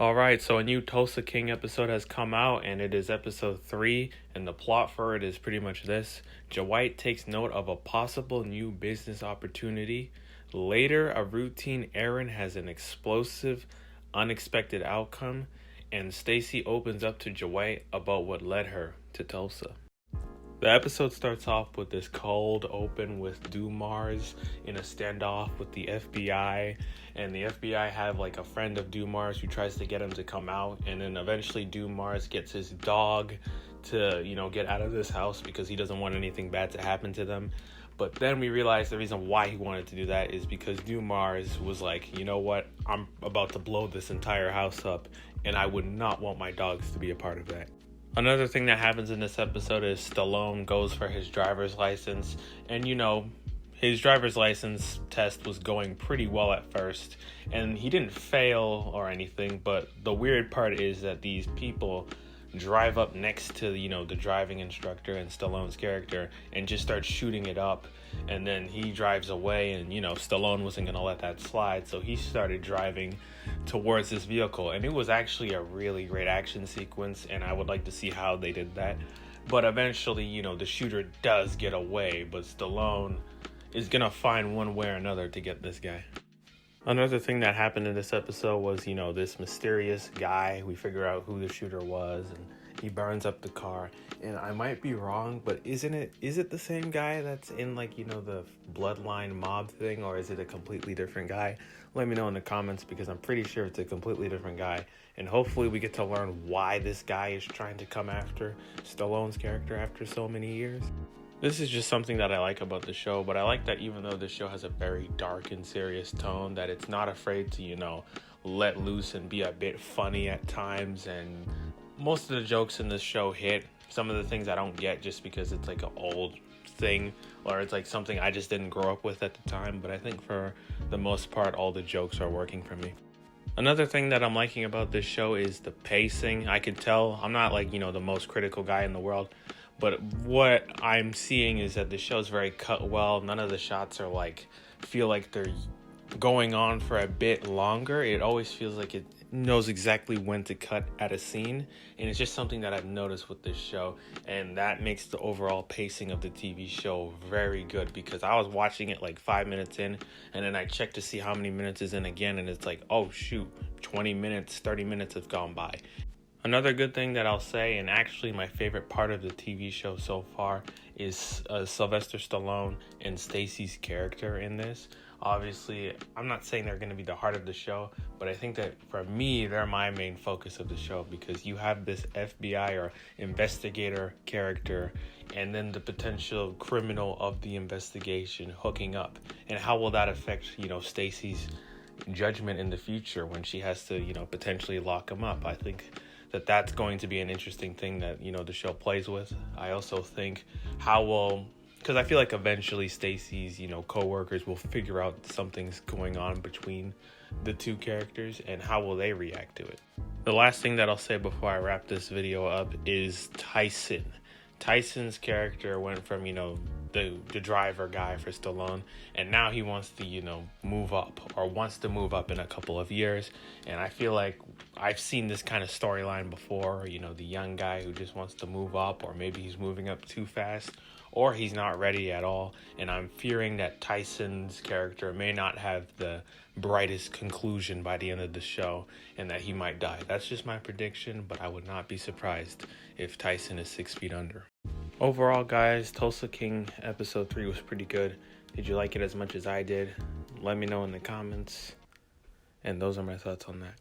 Alright, so a new Tulsa King episode has come out, and it is episode 3, and the plot for it is pretty much this. Dwight takes note of a possible new business opportunity. Later, a routine errand has an explosive, unexpected outcome, and Stacy opens up to Dwight about what led her to Tulsa. The episode starts off with this cold open with Dumars in a standoff with the FBI, and the FBI have like a friend of Dumars who tries to get him to come out, and then eventually Dumars gets his dog to, get out of this house because he doesn't want anything bad to happen to them. But then we realize the reason why he wanted to do that is because Dumars was like, you know what, I'm about to blow this entire house up, and I would not want my dogs to be a part of that. Another thing that happens in this episode is Stallone goes for his driver's license, and his driver's license test was going pretty well at first, and he didn't fail or anything, but the weird part is that these people drive up next to, the driving instructor and Stallone's character and just start shooting it up, and then he drives away, and, Stallone wasn't going to let that slide, so he started driving towards this vehicle, and it was actually a really great action sequence, and I would like to see how they did that. But eventually, the shooter does get away, but Stallone is gonna find one way or another to get this guy. Another thing that happened in this episode was, this mysterious guy. We figure out who the shooter was, and he burns up the car. And I might be wrong, but is it the same guy that's in the Bloodline mob thing, or is it a completely different guy? Let me know in the comments, because I'm pretty sure it's a completely different guy. And hopefully we get to learn why this guy is trying to come after Stallone's character after so many years. This is just something that I like about the show, but I like that even though the show has a very dark and serious tone, that it's not afraid to, let loose and be a bit funny at times. And most of the jokes in this show hit. Some of the things I don't get just because it's like an old thing, or it's like something I just didn't grow up with at the time. But I think for the most part, all the jokes are working for me. Another thing that I'm liking about this show is the pacing. I could tell I'm not the most critical guy in the world, but what I'm seeing is that the show's very cut well. None of the shots are feel like they're going on for a bit longer. It always feels like it knows exactly when to cut at a scene, and it's just something that I've noticed with this show, and that makes the overall pacing of the TV show very good, because I was watching it 5 minutes in, and then I checked to see how many minutes is in again, and it's oh shoot, 20 minutes, 30 minutes have gone by. Another good thing that I'll say, and actually my favorite part of the TV show so far, is Sylvester Stallone and Stacy's character in this. Obviously, I'm not saying they're going to be the heart of the show, but I think that for me, they're my main focus of the show, because you have this FBI or investigator character, and then the potential criminal of the investigation hooking up. And how will that affect, Stacy's judgment in the future when she has to, potentially lock him up? I think that's going to be an interesting thing that, the show plays with. I also think because I feel like eventually Stacy's, co-workers will figure out something's going on between the two characters, and how will they react to it. The last thing that I'll say before I wrap this video up is Tyson. Tyson's character went from, the driver guy for Stallone, and now he wants to, move up, or wants to move up in a couple of years. And I feel like I've seen this kind of storyline before, the young guy who just wants to move up, or maybe he's moving up too fast, or he's not ready at all. And I'm fearing that Tyson's character may not have the brightest conclusion by the end of the show, and that he might die. That's just my prediction, but I would not be surprised if Tyson is 6 feet under. Overall, guys, Tulsa King episode 3 was pretty good. Did you like it as much as I did? Let me know in the comments. And those are my thoughts on that.